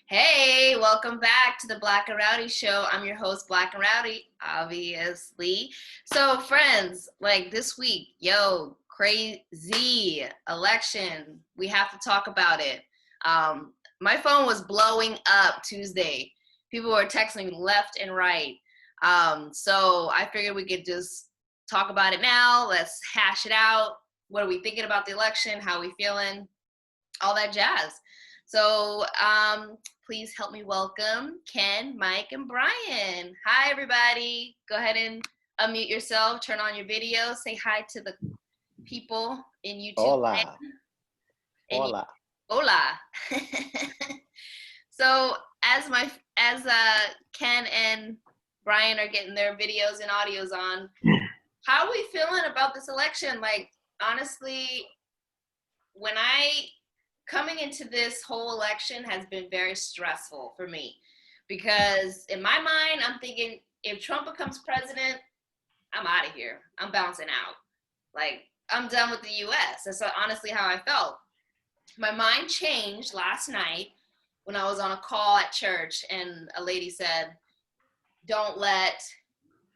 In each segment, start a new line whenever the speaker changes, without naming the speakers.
Hey, welcome back to the Black and Rowdy show. I'm your host, Black and Rowdy, obviously. So, friends, like this week, crazy election. We have to talk about it. My phone was blowing up Tuesday. People were texting me left and right. So I figured we could just talk about it now. Let's hash it out. What are we thinking about the election? How are we feeling? All that jazz. So please help me welcome Ken, Mike, and Brian. Hi, everybody. Go ahead and unmute yourself, turn on your video, say hi to the people in YouTube.
Hola. Hola.
Hola. So as Ken and Brian are getting their videos and audios on, how are we feeling about this election? Like, honestly, coming into this whole election has been very stressful for me because in my mind, I'm thinking if Trump becomes president, I'm out of here. I'm bouncing out. Like, I'm done with the US. That's honestly how I felt. My mind changed last night when I was on a call at church and a lady said, don't let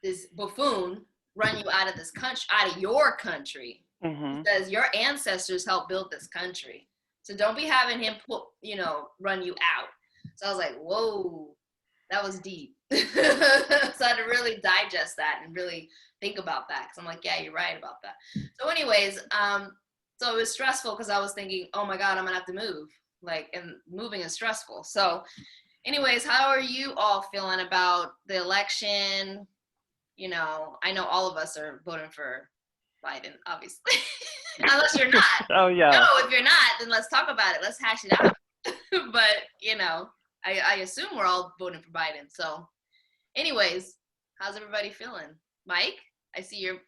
this buffoon run you out of this country, out of your country.
Mm-hmm.
Because your ancestors helped build this country. So don't be having him run you out. So I was like, whoa, that was deep. So I had to really digest that and really think about that. Cause I'm like, yeah, you're right about that. So anyways, so it was stressful because I was thinking, oh my God, I'm gonna have to move. And moving is stressful. So anyways, how are you all feeling about the election? I know all of us are voting for Biden, obviously. Unless you're not.
Oh, yeah.
No, if you're not, then let's talk about it. Let's hash it out. But, I assume we're all voting for Biden. So, anyways, how's everybody feeling? Mike, I see you're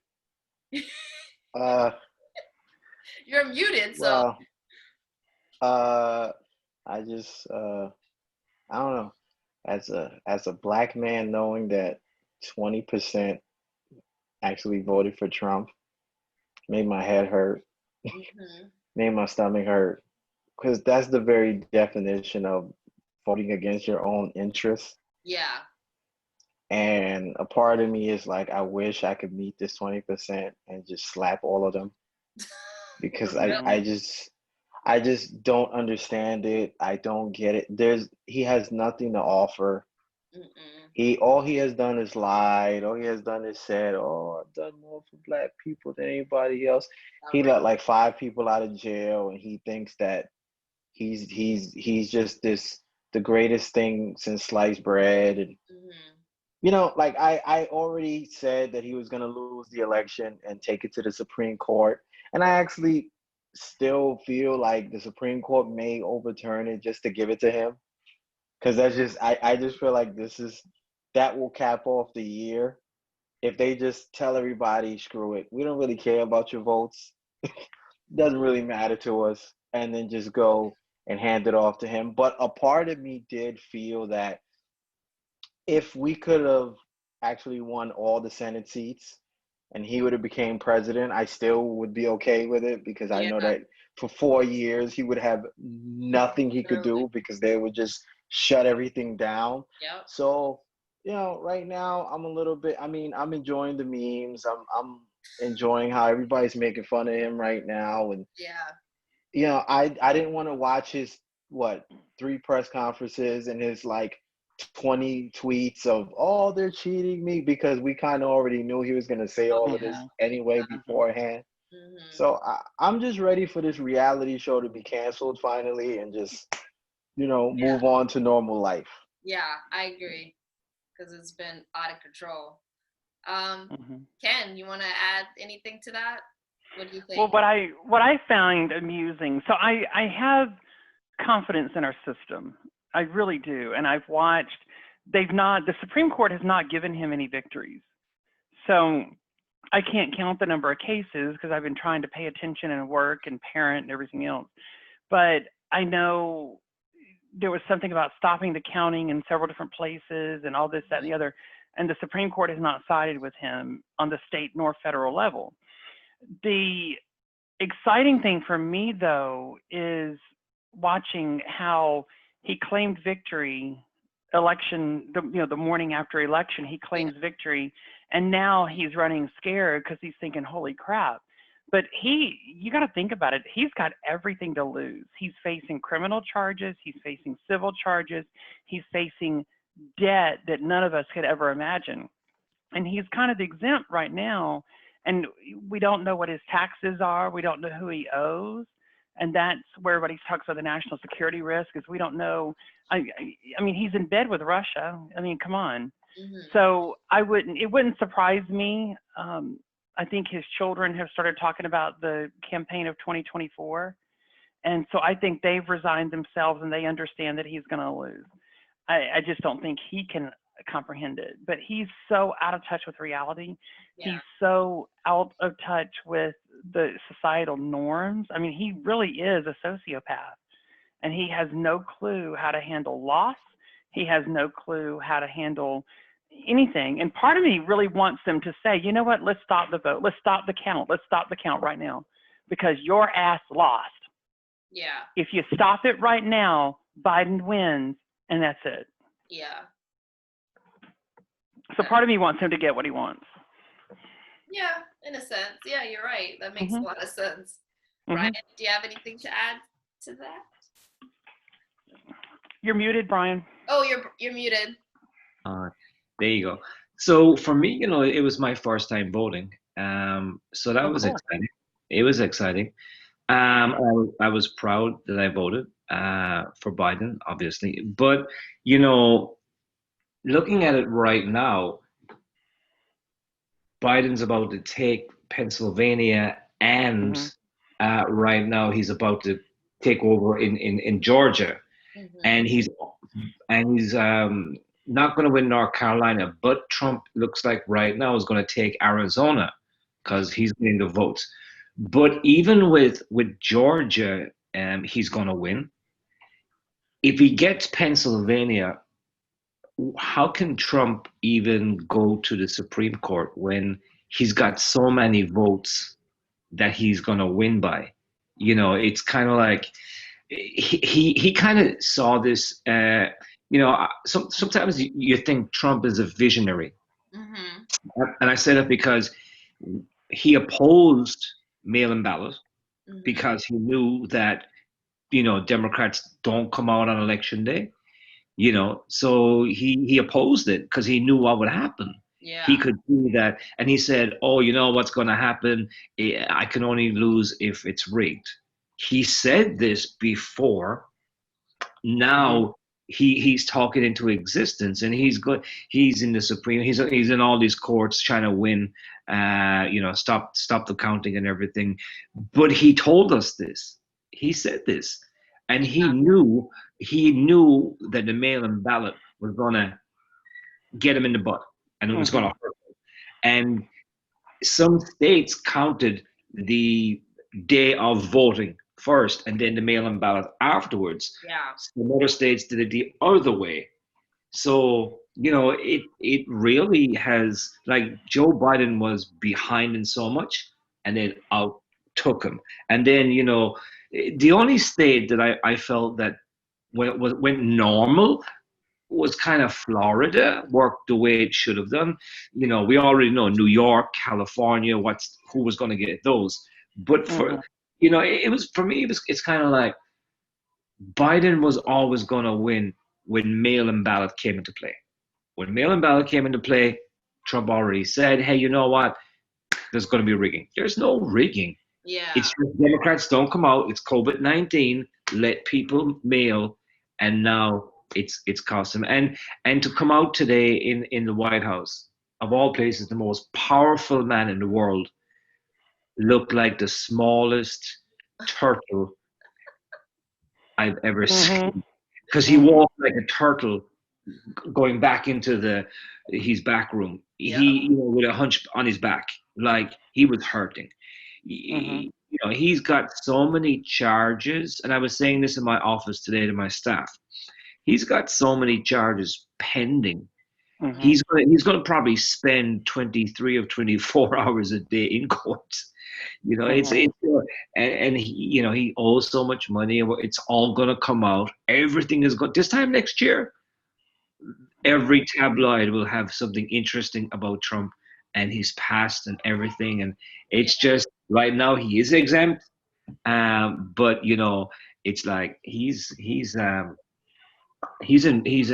you're muted, so.
Well, I just I don't know. As a black man, knowing that 20% actually voted for Trump made my head hurt, made my stomach hurt, because that's the very definition of voting against your own interests.
Yeah.
And a part of me is like, I wish I could meet this 20% and just slap all of them, because I just don't understand it. I don't get it. He has nothing to offer. All he has done is lied. All he has done is said, "Oh, I've done more for black people than anybody else." He let like 5 people out of jail, and he thinks that he's just the greatest thing since sliced bread. And like I already said that he was gonna lose the election and take it to the Supreme Court, and I actually still feel like the Supreme Court may overturn it just to give it to him, because I just feel like that will cap off the year if they just tell everybody, screw it, we don't really care about your votes, doesn't really matter to us, and then just go and hand it off to him. But a part of me did feel that if we could have actually won all the Senate seats and he would have became president, I still would be okay with it, because I know that for 4 years he would have nothing he could do, because they would just shut everything down.
Yep.
So, right now I'm a little bit, I'm enjoying the memes. I'm enjoying how everybody's making fun of him right now. And I didn't want to watch his 3 press conferences and his 20 tweets of, oh, they're cheating me, because we kind of already knew he was going to say all of this anyway beforehand. So I'm just ready for this reality show to be canceled finally and just, move on to normal life.
Yeah, I agree, because it's been out of control. Ken, you want to add anything to that? What do you think?
Well, what I found amusing, so I have confidence in our system. I really do. And I've watched, the Supreme Court has not given him any victories. So I can't count the number of cases because I've been trying to pay attention and work and parent and everything else. But I know there was something about stopping the counting in several different places and all this, that, and the other. And the Supreme Court has not sided with him on the state nor federal level. The exciting thing for me, though, is watching how he claimed victory the morning after election. He claims victory, and now he's running scared because he's thinking, holy crap. But you got to think about it. He's got everything to lose. He's facing criminal charges. He's facing civil charges. He's facing debt that none of us could ever imagine. And he's kind of exempt right now. And we don't know what his taxes are. We don't know who he owes. And that's where everybody talks about the national security risk, is we don't know. I mean, he's in bed with Russia. I mean, come on.
Mm-hmm.
So it wouldn't surprise me. I think his children have started talking about the campaign of 2024. And so I think they've resigned themselves and they understand that he's going to lose. I just don't think he can comprehend it. But he's so out of touch with reality. Yeah. He's so out of touch with the societal norms. I mean, he really is a sociopath. And he has no clue how to handle loss. He has no clue how to handle anything. And part of me really wants them to say, you know what, let's stop the vote. Let's stop the count. Let's stop the count right now, because your ass lost.
Yeah.
If you stop it right now, Biden wins, and that's it.
Yeah.
So part of me wants him to get what he wants.
Yeah, in a sense. Yeah, you're right. That makes a lot of sense. Brian, do you have anything to add to that?
You're muted, Brian.
Oh, you're muted.
There you go. So for me, it was my first time voting. So that was exciting. It was exciting. I was proud that I voted for Biden, obviously. But, looking at it right now, Biden's about to take Pennsylvania, and right now he's about to take over in Georgia. And he's not going to win North Carolina, but Trump looks like right now is going to take Arizona because he's getting the votes. But even with Georgia, he's going to win. If he gets Pennsylvania, how can Trump even go to the Supreme Court when he's got so many votes that he's going to win by? It's kind of like he kind of saw this. Sometimes you think Trump is a visionary. And I say that because he opposed mail-in ballot because he knew that, Democrats don't come out on election day, so he opposed it because he knew what would happen. Yeah. He could do that. And he said, oh, what's going to happen? I can only lose if it's rigged. He said this before. Now he's talking into existence, and he's good. He's in the Supreme. He's in all these courts trying to win. Stop the counting and everything. But he told us this. He said this, and he knew that the mail-in ballot was gonna get him in the butt, and it was gonna hurt him. And some states counted the day of voting first, and then the mail-in ballot afterwards.
Yeah.
Some other states did it the other way. So, it really has, like, Joe Biden was behind in so much, and then out took him. And then, the only state that I felt that went normal was kind of Florida, worked the way it should have done. We already know New York, California, who was going to get those. But for it was, for me, it's kind of like Biden was always going to win when mail-in ballot came into play. When mail-in ballot came into play, Trump already said, hey, you know what? There's going to be rigging. There's no rigging.
Yeah.
It's just Democrats don't come out. It's COVID-19. Let people mail. And now it's cost them. And to come out today in the White House, of all places, the most powerful man in the world, looked like the smallest turtle I've ever seen, because he walked like a turtle going back into his back room. Yeah. He, with a hunch on his back, like he was hurting. He's got so many charges, and I was saying this in my office today to my staff. He's got so many charges pending
Mhm.
He's gonna probably spend 23 or 24 hours a day in court.
Mhm.
And he owes so much money. It's all gonna come out. Everything is going this time next year. Every tabloid will have something interesting about Trump and his past and everything. And
Yeah.
it's just right now he is exempt, but it's like he's in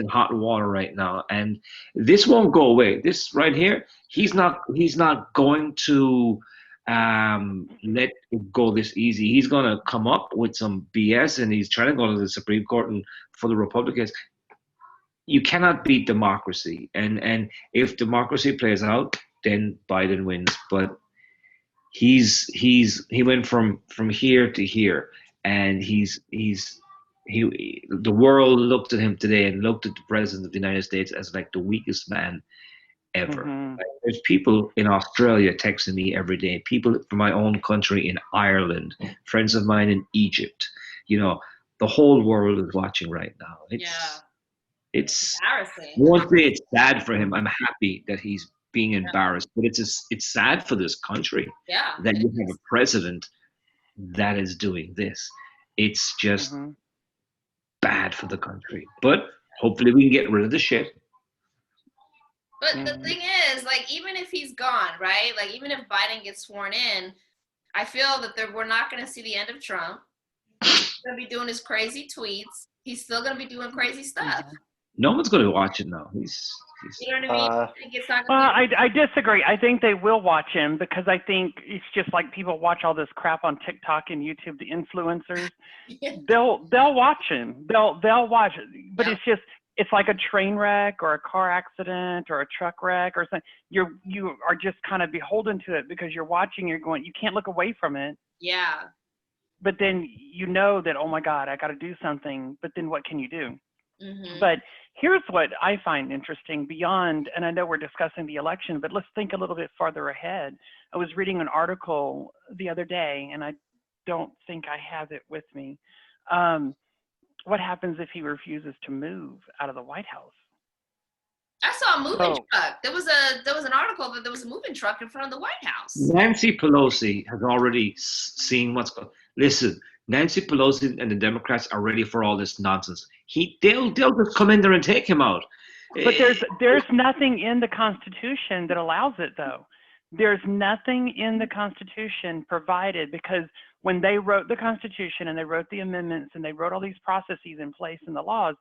hot water right now, and this won't go away. This right here, he's not going to let it go this easy. He's gonna come up with some BS, and he's trying to go to the Supreme Court and for the Republicans. You cannot beat democracy, and if democracy plays out, then Biden wins. But he went from here to here, and the world looked at him today and looked at the president of the United States as like the weakest man ever.
Mhm.
Like, there's people in Australia texting me every day, people from my own country in Ireland, friends of mine in Egypt. You know, the whole world is watching right now.
Yeah.
It's
Embarrassing.
One thing. It's sad for him. I'm happy that he's being embarrassed, but it's sad for this country
Yeah.
that you have a president that is doing this. It's just
Mhm.
bad for the country. But hopefully we can get rid of the shit.
But the
Mhm.
thing is, like, even if he's gone, right? Like, even if Biden gets sworn in, I feel that we're not going to see the end of Trump. He's going to be doing his crazy tweets. He's still going to be doing crazy stuff.
Mhm.
No one's going to watch it now.
You know what I mean?
Uh,
I think it's not
Well,
going to
I disagree. I think they will watch him because I think it's just like people watch all this crap on TikTok and YouTube, the influencers.
be. Yeah.
They'll watch him. They'll watch it. But
Yep.
it's like a train wreck or a car accident or a truck wreck or something. You are just kind of beholden to it because you're watching, you're going, you can't look away from it.
Yeah.
But then you know that, oh my God, I got to do something. But then what can you do?
Mm-hmm.
But here's what I find interesting beyond, and I know we're discussing the election, but let's think a little bit farther ahead. I was reading an article the other day, and I don't think I have it with me. What happens if he refuses to move out of the White House?
I saw a moving
So,
truck. There was an article that there was a moving truck in front of the White House.
Nancy Pelosi has already seen what's going. Listen, Nancy Pelosi and the Democrats are ready for all this nonsense. They'll just come in there and take him out.
but there's nothing in the Constitution that allows it, though. There's nothing in the Constitution provided because when they wrote the Constitution and they wrote the amendments and they wrote all these processes in place in the laws,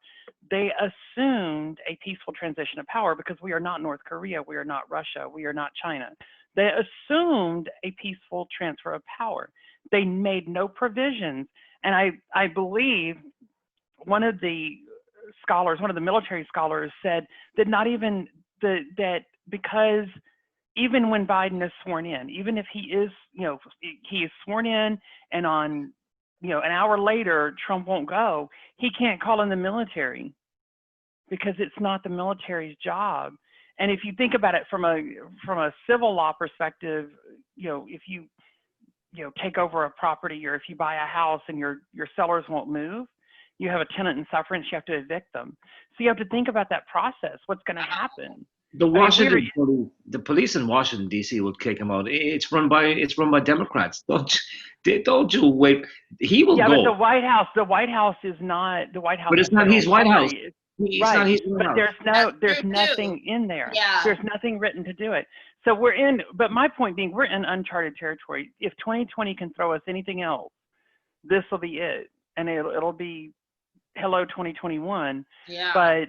they assumed a peaceful transition of power because we are not North Korea, we are not Russia, we are not China. They assumed a peaceful transfer of power. They made no provisions. And I believe one of the scholars, one of the military scholars said that not even that because even when Biden is sworn in, even if he is, he is sworn in and on, an hour later, Trump won't go, he can't call in the military because it's not the military's job. And if you think about it from a civil law perspective, if you take over a property or if you buy a house and your sellers won't move, you have a tenant in sufferance, you have to evict them. So you have to think about that process. What's going to happen?
The police in Washington D.C. will kick him out. It's run by Democrats. Don't you wait? He will
Yeah,
go.
but the White House is not the White House.
But it's not his White House.
Authority.
It's not his White
But
House.
there's
true,
nothing in there.
Yeah.
There's nothing written to do it. So but my point being, we're in uncharted territory. If 2020 can throw us anything else, this will be it. And it'll be hello 2021.
Yeah.
But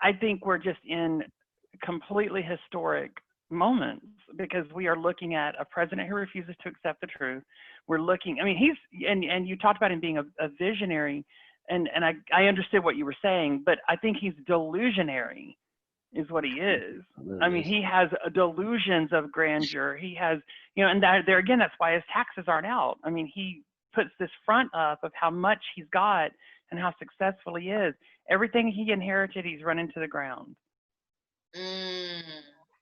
I think we're just in completely historic moments because we are looking at a president who refuses to accept the truth. We're looking, I mean, and you talked about him being a visionary, and I understood what you were saying, but I think he's delusionary is what he is. I mean, he has delusions of grandeur. He has, and there again, that's why his taxes aren't out. I mean, he puts this front up of how much he's got and how successful he is. Everything he inherited, he's run into the ground.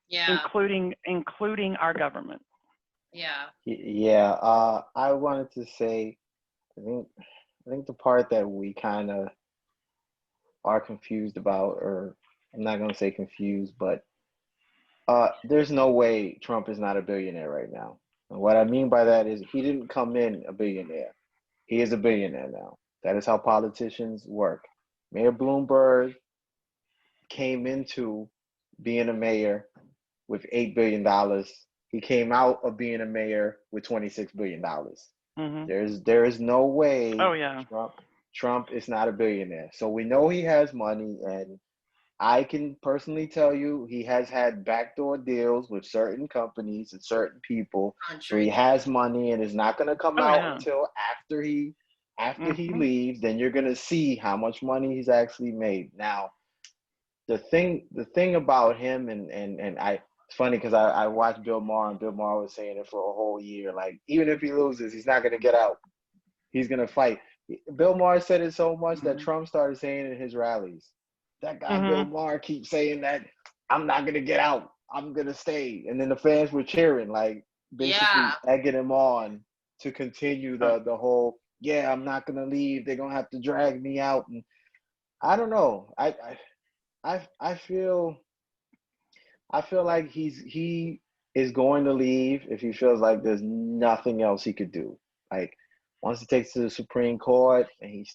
Yeah.
Including our government.
Yeah.
Yeah. I wanted to say, I think the part that we kind of are confused about, or I'm not gonna say confused, but there's no way Trump is not a billionaire right now. And what I mean by that is he didn't come in a billionaire. He is a billionaire now. That is how politicians work. Mayor Bloomberg came into being a mayor with $8 billion. He came out of being a mayor with $26 billion. There is no way
Oh yeah.
Trump is not a billionaire. So we know he has money, and I can personally tell you he has had backdoor deals with certain companies and certain people. So he has money, and it's not going to come out until after he leaves. Then you're going to see how much money he's actually made. Now, the thing about him, and it's funny because I watched Bill Maher, and Bill Maher was saying it for a whole year. Like, even if he loses, he's not going to get out. He's going to fight. Bill Maher said it so much that Trump started saying it in his rallies. That guy Bill Maher keeps saying that I'm not going to get out. I'm going to stay. And then the fans were cheering, like basically egging him on to continue the whole, I'm not going to leave. They're going to have to drag me out. And I don't know. I feel like he is going to leave if he feels like there's nothing else he could do. Like, once he takes to the Supreme Court, and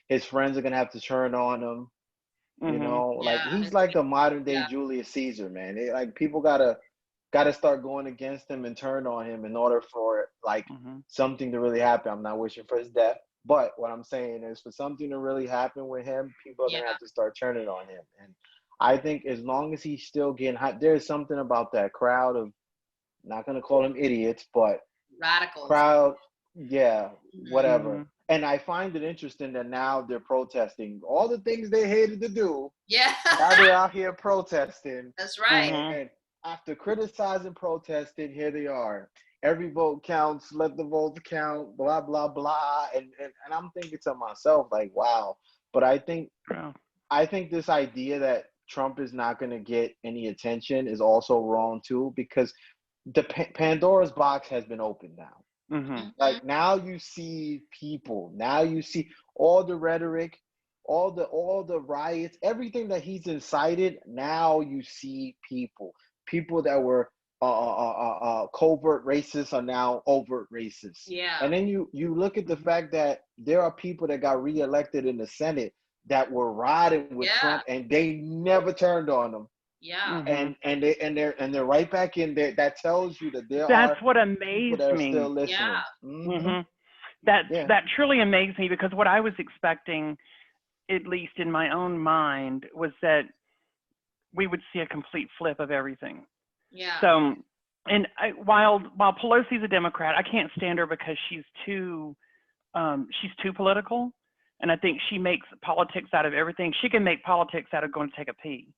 his friends are gonna have to turn on him. You know, like he's like the modern day Julius Caesar, man. Like, people gotta start going against him and turn on him in order for like something to really happen. I'm not wishing for his death, but what I'm saying is, for something to really happen with him, people are gonna have to start turning on him. And I think as long as he's still getting hot, there's something about that crowd of, not gonna call them idiots, but
radicals.
Crowd, whatever. And I find it interesting that now they're protesting all the things they hated to do.
Yeah.
Now they're out here protesting.
That's right.
And after criticizing, protesting, here they are. Every vote counts. Let the votes count. Blah blah blah. And I'm thinking to myself, like, wow. But I think this idea that Trump is not going to get any attention is also wrong too, because the Pandora's box has been opened now. Like, now you see people, now you see all the rhetoric, all the riots, everything that he's incited. Now you see people that were covert racists are now overt racists. And then you look at the fact that there are people that got reelected in the Senate that were riding with Trump, and they never turned on him. And they're right back in there. That tells you that
that's what amazed
people that
me.
are still listening.
That truly amazed me, because what I was expecting, at least in my own mind, was that we would see a complete flip of everything. So, and while Pelosi's a Democrat, I can't stand her because she's too political, and I think she makes politics out of everything. She can make politics out of going to take a pee.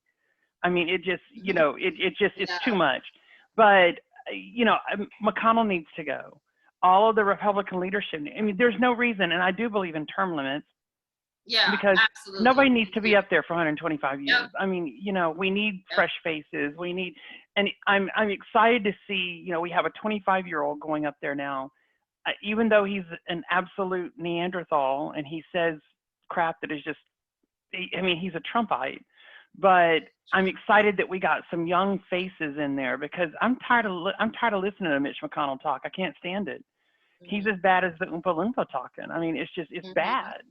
I mean, it just, it's too much. But, McConnell needs to go. All of the Republican leadership, I mean, there's no reason, and I do believe in term limits. Because absolutely. Nobody needs to be up there for 125 years. I mean, we need fresh faces. We need, and I'm excited to see, we have a 25-year-old going up there now, even though he's an absolute Neanderthal and he says crap that is just, I mean, he's a Trumpite. But I'm excited that we got some young faces in there, because I'm tired of listening to Mitch McConnell talk. I can't stand it. He's as bad as the Oompa Loompa talking. I mean, it's bad.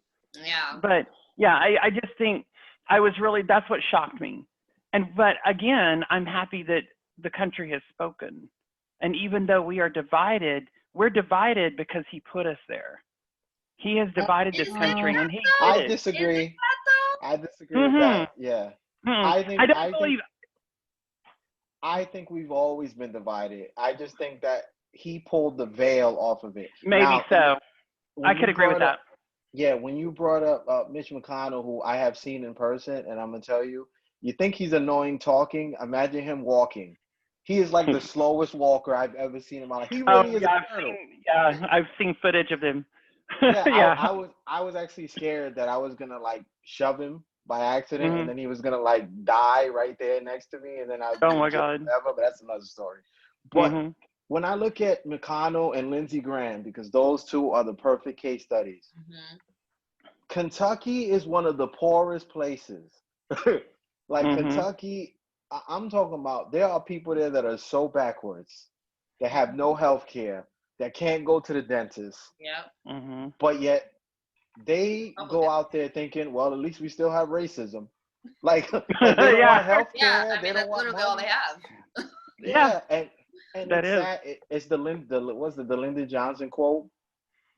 But I just think that's what shocked me. But again, I'm happy that the country has spoken. And even though we are divided, we're divided because he put us there. He has divided this country, and he did
I
it.
disagree. I disagree with that. Yeah. I think we've always been divided. I just think that he pulled the veil off of it.
Maybe now, so. I could agree with that.
When you brought up Mitch McConnell, who I have seen in person, and I'm gonna tell you, you think he's annoying talking? Imagine him walking. He is like the slowest walker I've ever seen in my life. He really is a turtle.
I've seen footage of him.
I was actually scared that I was gonna like shove him by accident, and then he was gonna like die right there next to me, and then I'd
oh my god,
forever, but that's another story. But when I look at McConnell and Lindsey Graham, because those two are the perfect case studies. Kentucky is one of the poorest places Like
Mhm.
Kentucky, I'm talking about there are people there that are so backwards, that have no health care, that can't go to the dentist,
Yep.
Mhm.
but yet they go
Republican.
out there thinking, well, at least we still have racism. Like, like they don't
Yeah.
want health
Yeah,
care,
I
they
mean
don't
that's
want
literally all they
money.
have.
Yeah.
Yeah, and
That
it's
is.
sad. It's the Lyndon Johnson quote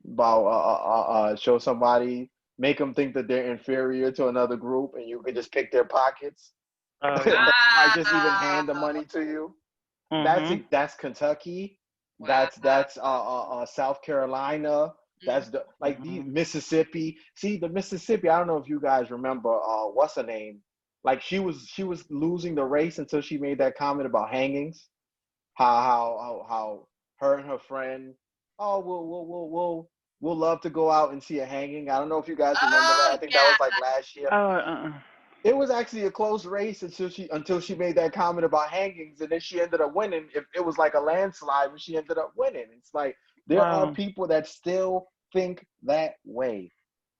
about show somebody, make them think that they're inferior to another group, and you can just pick their pockets.
Oh
They
yeah.
might just even
Wow.
hand the money to you.
Mhm.
That's Kentucky.
Wow.
That's South Carolina.
Mhm.
That's the like the
Mhm.
Mississippi. See the Mississippi. I don't know if you guys remember. What's her name? Like she was losing the race until she made that comment about hangings. How her and her friend. Oh, we'll love to go out and see a hanging. I don't know if you guys remember that.
Oh
I think that
yeah.
was like last year.
Oh.
It was actually a close race until she made that comment about hangings, and then she ended up winning. It was like a landslide, but she ended up winning. It's like there are
Wow.
people that still think that way,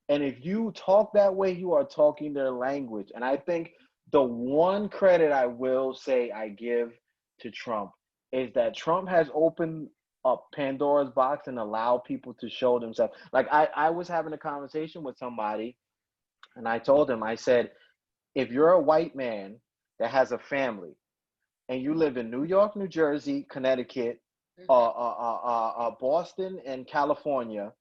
and if you talk that way, you are talking their language. And I think the one credit I will say I give to Trump is that Trump has opened up Pandora's box and allowed people to show themselves. Like I was having a conversation with somebody, and I told him, I said, if you're a white man that has a family and you live in New York, New Jersey, Connecticut,
Mhm.
Boston, and California,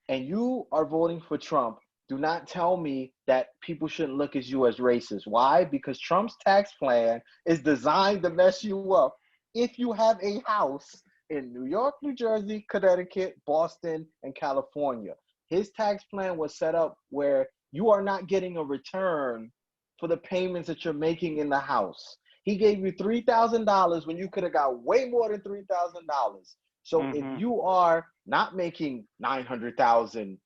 and you are voting for Trump, do not tell me that people shouldn't look at you as racist. Why? Because Trump's tax plan is designed to mess you up if you have a house in New York, New Jersey, Connecticut, Boston, and California. His tax plan was set up where you are not getting a return for the payments that you're making in the house. He gave you $3,000 when you could have got way more than $3,000. So if
Mhm.
you are not making 900,000,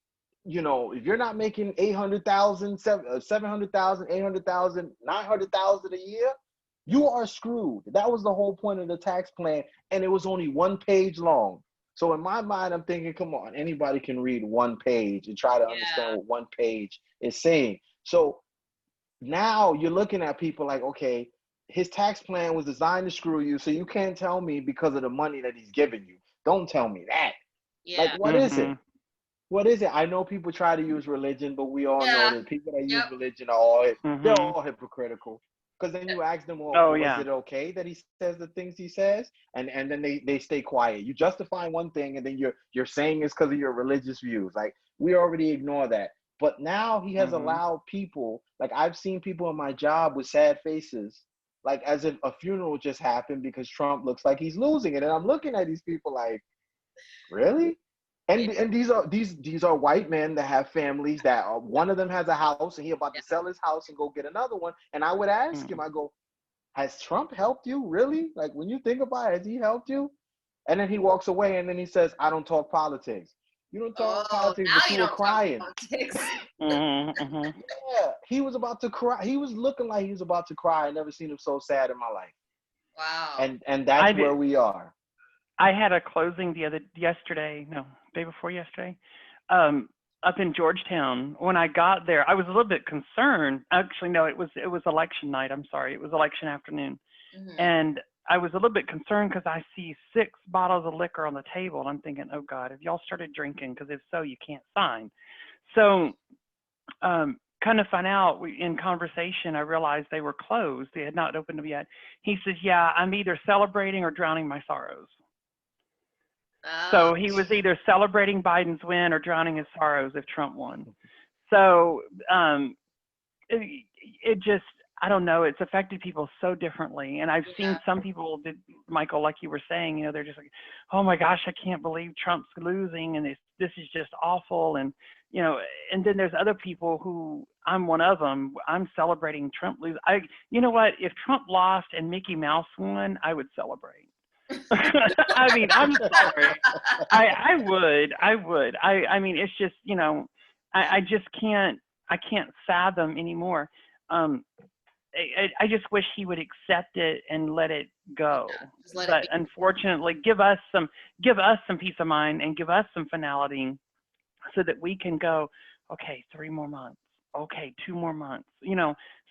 if you're not making 800,000, 700,000, 800,000, 900,000 a year, you are screwed. That was the whole point of the tax plan, and it was only one page long. So in my mind, I'm thinking, come on, anybody can read one page and try to understand
Yeah.
what one page is saying. So now you're looking at people like, okay, his tax plan was designed to screw you, so you can't tell me because of the money that he's giving you. Don't tell me that. Like,
Yeah.
what is it?
Mhm.
What is it? I know people try to use religion, but we all know
Yeah.
that people that use
Yep.
religion are all they're
Mhm.
all hypocritical. Because then you ask them, well,
Oh
was
yeah.
it okay that he says the things he says? And then they stay quiet. You justify one thing, and then you're saying it's because of your religious views. Like, we already ignore that. But now he has
Mhm.
allowed people, like I've seen people in my job with sad faces, like as if a funeral just happened because Trump looks like he's losing it. And I'm looking at these people like, really?
Yeah.
And these are white men that have families that one of them has a house and he about to sell his house and go get another one. And I would ask him,
Mhm.
I go, has Trump helped you really? Like when you think about it, has he helped you? And then he walks away and then he says, I don't talk politics. You don't talk
Oh,
politics,
now
but you
you
were
don't talk
crying.
politics.
Mhm. Mhm.
Yeah, he was about to cry. He was looking like he was about to cry. I never seen him so sad in my life.
Wow.
And
I
that's
did.
where we are.
I had a closing yesterday, no, day before yesterday, um, up in Georgetown. When I got there, I was a little bit concerned. Actually, no, it was election night. I'm sorry, it was election afternoon,
Mhm.
and I was a little bit concerned because I see 6 bottles of liquor on the table, and I'm thinking, oh God, have y'all started drinking? Because if so, you can't sign. So, kind of find out in conversation, I realized they were closed. They had not opened them yet. He says, yeah, I'm either celebrating or drowning my sorrows.
Oh.
So he was either celebrating Biden's win or drowning his sorrows if Trump won. So it just, I don't know, it's affected people so differently. And I've seen
Yeah.
some people, Michael, like you were saying, they're just like, oh my gosh, I can't believe Trump's losing and this is just awful. And, and then there's other people who, I'm one of them, I'm celebrating Trump lose. You know what, if Trump lost and Mickey Mouse won, I would celebrate. I mean, I'm sorry. I would. I mean, it's just, I just I can't fathom anymore. Um, I just wish he would accept it and let it go.
Just let it
But
be.
unfortunately, give us some peace of mind and give us some finality so that we can go, okay, 3 more months. okay, 2 more months.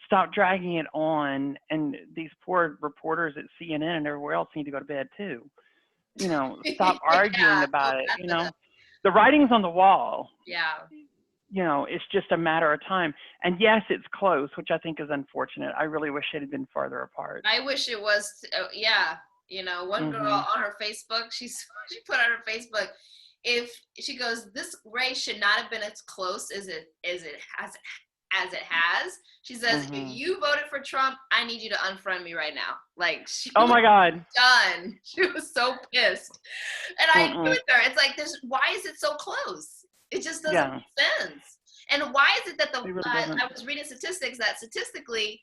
Stop dragging it on. And these poor reporters at CNN and everywhere else need to go to bed too. Stop arguing
Yeah,
about it.
that's
The writing's on the wall.
yeah.
It's just a matter of time. And yes, it's close, which I think is unfortunate. I really wish it had been farther apart.
I wish it was, yeah. One girl
Mhm.
on her Facebook, she put on her Facebook, if she goes, this race should not have been as close as it has. She says, if
Mhm.
you voted for Trump, I need you to unfriend me right now. Like, she
Oh
was
my God.
done. She was so pissed. And I agree
Mm-mm.
with her. It's like, why is it so close? It just doesn't
Yeah.
make sense. And why is it that
It really doesn't.
I was reading statistics that statistically,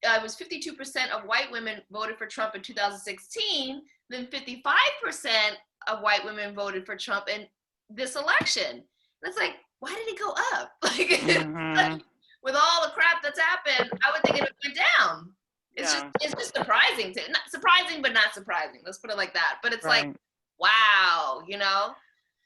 it was 52% of white women voted for Trump in 2016, then 55% of white women voted for Trump in this election. And it's like, why did it go up?
Mhm.
With all the crap that's happened, I would think it went down.
Yeah.
It's just surprising. Not surprising, but not surprising. Let's put it like that. But it's like,
Right.
wow,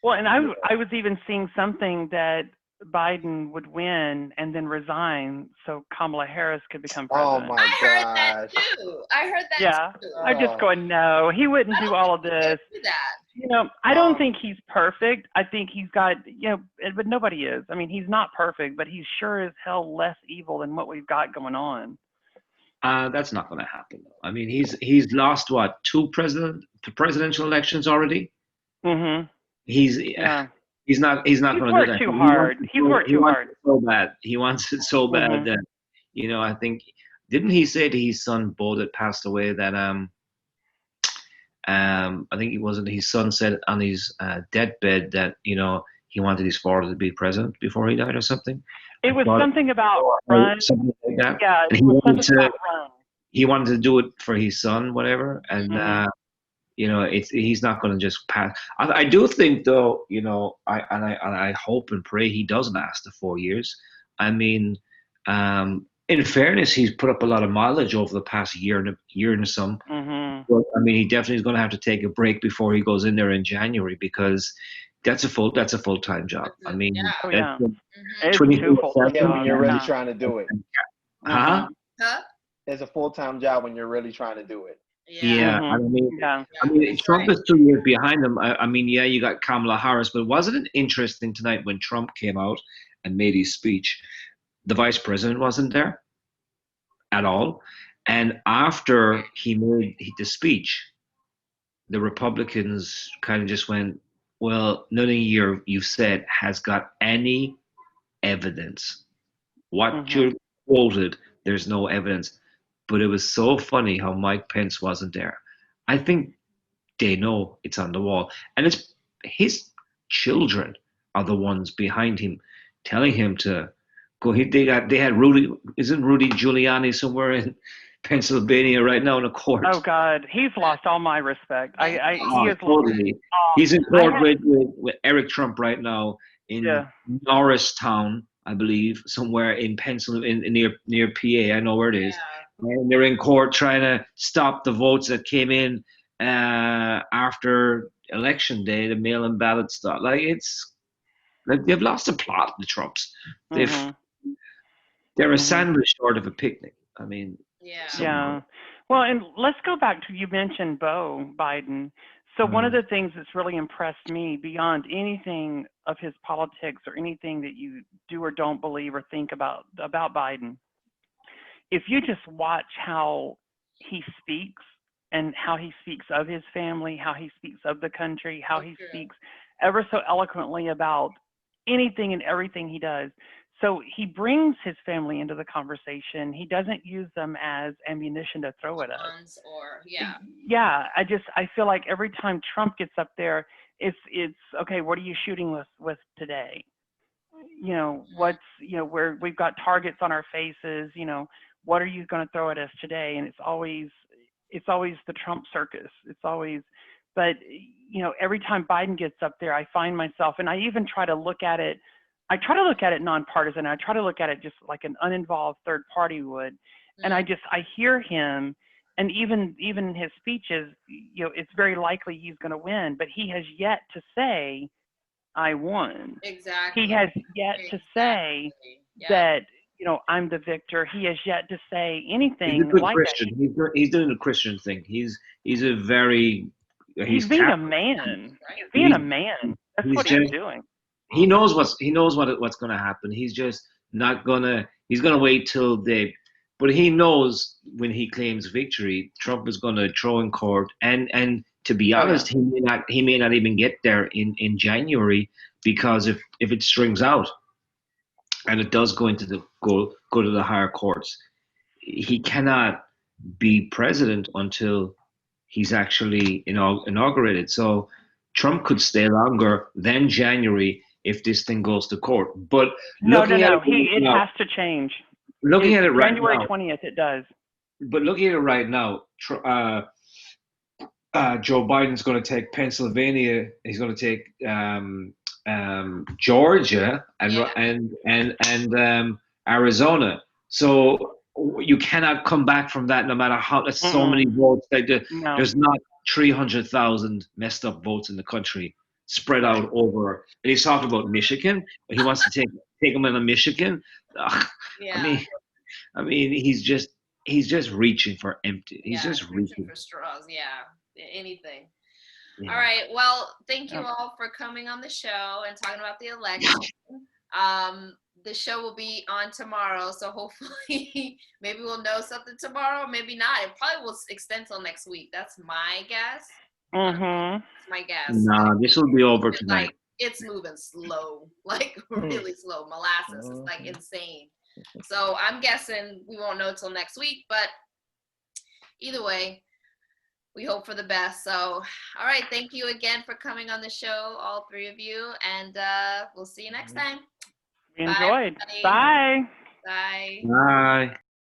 Well, and I was even seeing something that Biden would win and then resign so Kamala Harris could become
Oh
president.
my
I heard that
gosh.
too. I heard that
Yeah.
too.
I just going, no, he wouldn't
I
do
don't
all of
think he can
this.
do that.
I don't
Um,
think he's perfect. I think he's got, but nobody is. I mean, he's not perfect, but he's sure as hell less evil than what we've got going on.
That's not going to happen. I mean, he's lost what, two presidential elections already.
Mhm.
He's
Yeah.
he's not
He's
going to do
worked
that.
too hard. He's worked
He
too
wants
hard.
it so bad. He wants it so bad
Mhm.
that I think, didn't he say to his son Bo that passed away that I think it wasn't his son said on his deathbed that he wanted his father to be president before he died or something.
It
I
was
thought
something about run.
something like that.
Yeah,
And
it was something about run.
he wanted to do it for his son, whatever, and.
Mhm.
He's not going to just pass. I do think, though, I hope and pray he doesn't last the 4 years. I mean, in fairness, he's put up a lot of mileage over the past year and some.
Mhm.
But I mean, he definitely is going to have to take a break before he goes in there in January, because that's a full-time job. I mean,
Yeah.
Oh
that's
yeah.
Mm-hmm.
It's a
24/7.
full-time
yeah, when
job.
you're really
Yeah.
trying to do it.
Huh?
Mhm.
Huh?
It's a full-time job when you're really trying to do it.
Yeah.
Yeah, I
Mhm.
mean,
Yeah.
That's
Trump
right.
is 2 years behind him. I mean, yeah, you got Kamala Harris, but wasn't it interesting tonight when Trump came out and made his speech? The vice president wasn't there at all. And after he made the speech, the Republicans kind of just went, well, none of you've said has got any evidence. What
Mhm.
you quoted, there's no evidence. But it was so funny how Mike Pence wasn't there. I think they know it's on the wall, and it's his children are the ones behind him, telling him to go. They had Rudy. Isn't Rudy Giuliani somewhere in Pennsylvania right now in a court?
Oh God, he's lost all my respect. He
Oh,
is lost.
totally. He's in
I
court
had,
with Eric Trump right now in
yeah.
Norristown, I believe, somewhere in Pennsylvania, near PA. I know where it is. And they're in court trying to stop the votes that came in after election day, the mail-in ballot stuff. It's like they've lost the plot, the Trumps. They've
Mhm.
they're a
Mhm.
sandwich short of a picnic. I mean,
Yeah.
Yeah. Well, and let's go back to, you mentioned Beau Biden. So one of the things that's really impressed me beyond anything of his politics or anything that you do or don't believe or think about Biden, if you just watch how he speaks and how he speaks of his family, how he speaks of the country, how he speaks ever so eloquently about anything and everything he does. So he brings his family into the conversation. He doesn't use them as ammunition to throw at us. Yeah, I feel like every time Trump gets up there, it's okay, what are you shooting with today? Where we've got targets on our faces, what are you going to throw at us today? And it's always the Trump circus. It's always, but every time Biden gets up there, I find myself, and I even try to look at it. I try to look at it nonpartisan. I try to look at it just like an uninvolved third party would. And I hear him, and even in his speeches, it's very likely he's going to win, but he has yet to say, I won.
Exactly.
He has yet to say,
Yeah.
that, you know, I'm the victor. He has yet to say
He's a
anything
good
like
Christian.
that.
He's doing the Christian thing. He's a very
He's being a man. He's being
He's
a man. That's
he's
what he's
just
doing.
he knows what's going to happen. He's just not gonna. He's gonna wait till but he knows when he claims victory, Trump is going to throw in court, and to be honest, he may not even get there in January, because if it strings out and it does go into go to the higher courts, he cannot be president until he's actually inaugurated. So Trump could stay longer than January if this thing goes to court. But
No.
looking at it right
It
now,
has to change.
looking at it right
January
now,
20th, it does.
but looking at it right now, Joe Biden's going to take Pennsylvania. He's going to take Georgia and Arizona. So you cannot come back from that, no matter how. That's so many votes.
No.
There's not 300,000 messed up votes in the country spread out over. And he's talking about Michigan. He wants to take them into Michigan. Ugh,
Yeah.
I mean, he's just reaching for empty. He's just reaching
for straws. Yeah. Anything.
Yeah.
All right. Well, thank you all for coming on the show and talking about the election. The show will be on tomorrow, so hopefully maybe we'll know something tomorrow, maybe not. It probably will extend till next week. That's my guess.
Mm-hmm.
That's my guess.
Nah, this will be over tonight.
Like, it's moving slow, like really slow. Molasses is like insane. So I'm guessing we won't know till next week, but either way, we hope for the best. So, all right. Thank you again for coming on the show, all three of you. And we'll see you next time.
We enjoyed.
Bye.
Bye.
Bye.
Bye.